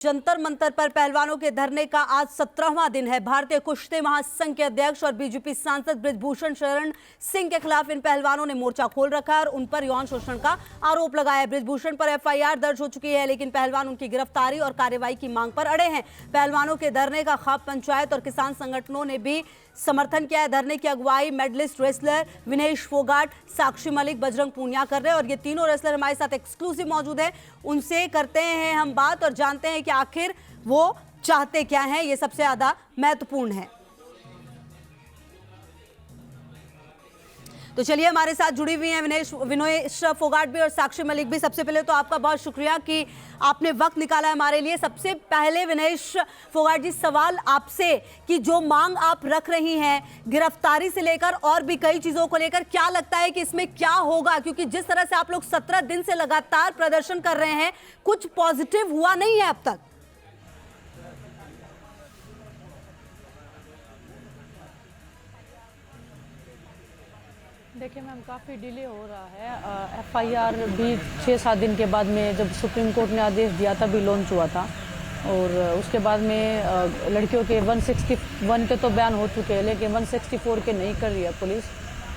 जंतर मंतर पर पहलवानों के धरने का आज 17वां दिन है। भारतीय कुश्ती महासंघ के अध्यक्ष और बीजेपी सांसद बृजभूषण शरण सिंह के खिलाफ इन पहलवानों ने मोर्चा खोल रखा है और उन पर यौन शोषण का आरोप लगाया है। बृजभूषण पर एफआईआर दर्ज हो चुकी है, लेकिन पहलवान उनकी गिरफ्तारी और कार्रवाई की मांग पर अड़े हैं। पहलवानों के धरने का खाप पंचायत और किसान संगठनों ने भी समर्थन किया है। धरने की अगुवाई मेडलिस्ट रेसलर विनेश फोगाट, साक्षी मलिक, बजरंग पूनिया कर रहे हैं और ये तीनों रेसलर हमारे साथ एक्सक्लूसिव मौजूद है। उनसे करते हैं हम बात और जानते हैं कि आखिर वो चाहते क्या हैं। ये सबसे ज्यादा महत्वपूर्ण है। तो चलिए, हमारे साथ जुड़ी हुई हैं विनेश फोगाट भी और साक्षी मलिक भी। सबसे पहले तो आपका बहुत शुक्रिया कि आपने वक्त निकाला है हमारे लिए। सबसे पहले विनेश फोगाट जी, सवाल आपसे कि जो मांग आप रख रही हैं गिरफ्तारी से लेकर और भी कई चीजों को लेकर, क्या लगता है कि इसमें क्या होगा? क्योंकि जिस तरह से आप लोग 17 दिन से लगातार प्रदर्शन कर रहे हैं, कुछ पॉजिटिव हुआ नहीं है अब तक। देखिए मैम, काफ़ी डिले हो रहा है। एफआईआर भी 6-7 दिन के बाद में, जब सुप्रीम कोर्ट ने आदेश दिया था, भी लॉन्च हुआ था। और उसके बाद में लड़कियों के 161 के तो बयान हो चुके हैं, लेकिन 164 के नहीं कर रही है पुलिस।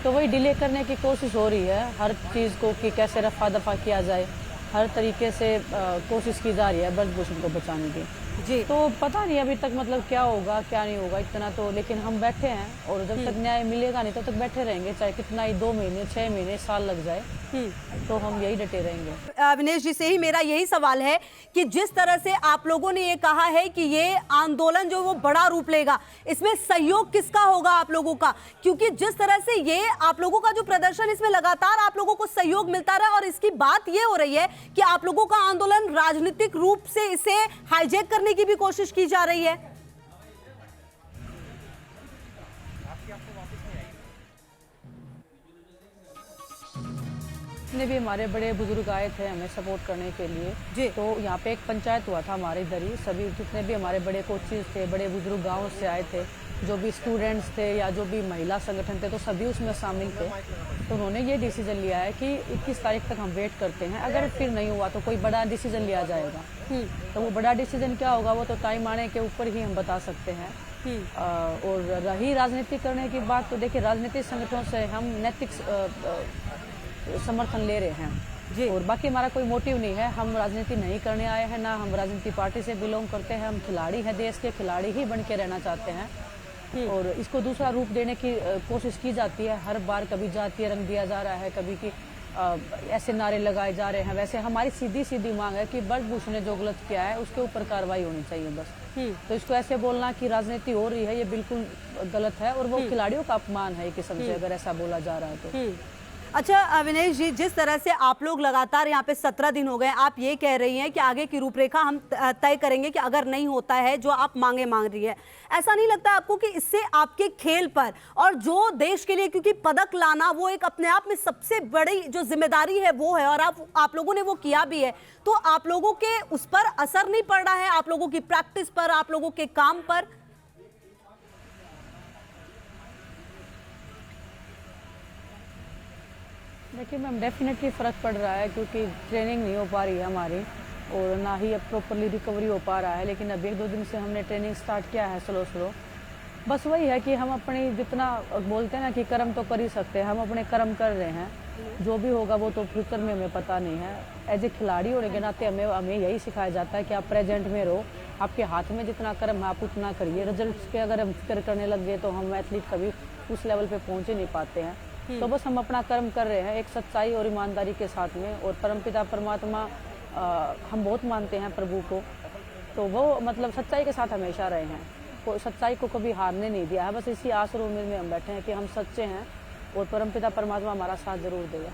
तो वही डिले करने की कोशिश हो रही है हर चीज़ को, कि कैसे रफा दफा किया जाए। हर तरीके से कोशिश की जा रही है बृजभूषण को बचाने की जी। तो पता नहीं अभी तक मतलब क्या होगा क्या नहीं होगा इतना तो, लेकिन हम बैठे हैं और जब तक न्याय मिलेगा नहीं तब तक बैठे रहेंगे, चाहे कितना ही 2 महीने 6 महीने साल लग जाए, तो हम यही डटे रहेंगे। विनेश जी से ही मेरा यही सवाल है कि जिस तरह से आप लोगों ने ये कहा है कि ये आंदोलन जो वो बड़ा रूप लेगा, इसमें सहयोग किसका होगा आप लोगों का? क्योंकि जिस तरह से ये आप लोगों का जो प्रदर्शन, इसमें लगातार आप लोगों को सहयोग मिलता रहा और इसकी बात ये हो रही है कि आप लोगों का आंदोलन राजनीतिक रूप से इसे हाईजैक करने की भी कोशिश की जा रही है। जितने भी हमारे बड़े बुजुर्ग आए थे हमें सपोर्ट करने के लिए जी। तो यहाँ पे एक पंचायत हुआ था हमारे इधर ही। सभी जितने भी हमारे बड़े कोचेज थे, बड़े बुजुर्ग गाँव से आए थे, जो भी स्टूडेंट्स थे या जो भी महिला संगठन थे, तो सभी उसमें शामिल थे। तो उन्होंने ये डिसीजन लिया है कि 21 तारीख तक हम वेट करते हैं, अगर फिर नहीं हुआ तो कोई बड़ा डिसीजन लिया जाएगा। तो वो बड़ा डिसीजन क्या होगा वो तो टाइम आने के ऊपर ही हम बता सकते हैं। और रही राजनीति करने की बात, तो देखिए राजनीतिक संगठनों से हम नैतिक समर्थन ले रहे हैं जी। और बाकी हमारा कोई मोटिव नहीं है, हम राजनीति नहीं करने आए हैं, ना हम राजनीति पार्टी से बिलोंग करते हैं। हम खिलाड़ी हैं, देश के खिलाड़ी ही बन के रहना चाहते हैं। और इसको दूसरा रूप देने की कोशिश की जाती है हर बार। कभी जातीय रंग दिया जा रहा है, कभी कि ऐसे नारे लगाए जा रहे हैं। वैसे हमारी सीधी सीधी मांग है कि बृजभूषण ने जो गलत किया है उसके ऊपर कार्रवाई होनी चाहिए बस। तो इसको ऐसे बोलना कि राजनीति हो रही है, ये बिल्कुल गलत है और वो खिलाड़ियों का अपमान है एक किस्म से, अगर ऐसा बोला जा रहा है तो। अच्छा विनेश जी, जिस तरह से आप लोग लगातार यहाँ पे 17 दिन हो गए, आप ये कह रही हैं कि आगे की रूपरेखा हम तय करेंगे कि अगर नहीं होता है जो आप मांग रही है, ऐसा नहीं लगता आपको कि इससे आपके खेल पर और जो देश के लिए, क्योंकि पदक लाना वो एक अपने आप में सबसे बड़ी जो जिम्मेदारी है वो है और आप लोगों ने वो किया भी है, तो आप लोगों के उस पर असर नहीं पड़ रहा है, आप लोगों की प्रैक्टिस पर, आप लोगों के काम पर? देखिए मैम, डेफिनेटली फ़र्क पड़ रहा है, क्योंकि ट्रेनिंग नहीं हो पा रही है हमारी और ना ही अब प्रॉपरली रिकवरी हो पा रहा है। लेकिन अब 1-2 दिन से हमने ट्रेनिंग स्टार्ट किया है स्लो। बस वही है कि हम अपनी जितना बोलते हैं ना कि कर्म तो कर ही सकते हैं, हम अपने कर्म कर रहे हैं। जो भी होगा वो तो फ्यूचर में हमें पता नहीं है। एज ए खिलाड़ी होने के नाते हमें यही सिखाया जाता है कि आप प्रेजेंट में रहो, आपके हाथ में जितना कर्म है आप उतना करिए। रिजल्ट पे अगर हम फिक्र करने लग गए तो हम एथलीट कभी उस लेवल पे पहुँच ही नहीं पाते हैं। तो बस हम अपना कर्म कर रहे हैं एक सच्चाई और ईमानदारी के साथ में। और परमपिता परमात्मा हम बहुत मानते हैं प्रभु को, तो वो मतलब सच्चाई के साथ हमेशा रहे हैं, सच्चाई को कभी हारने नहीं दिया है। बस इसी आस और उम्मीद में हम बैठे हैं कि हम सच्चे हैं और परमपिता परमात्मा हमारा साथ जरूर देगा।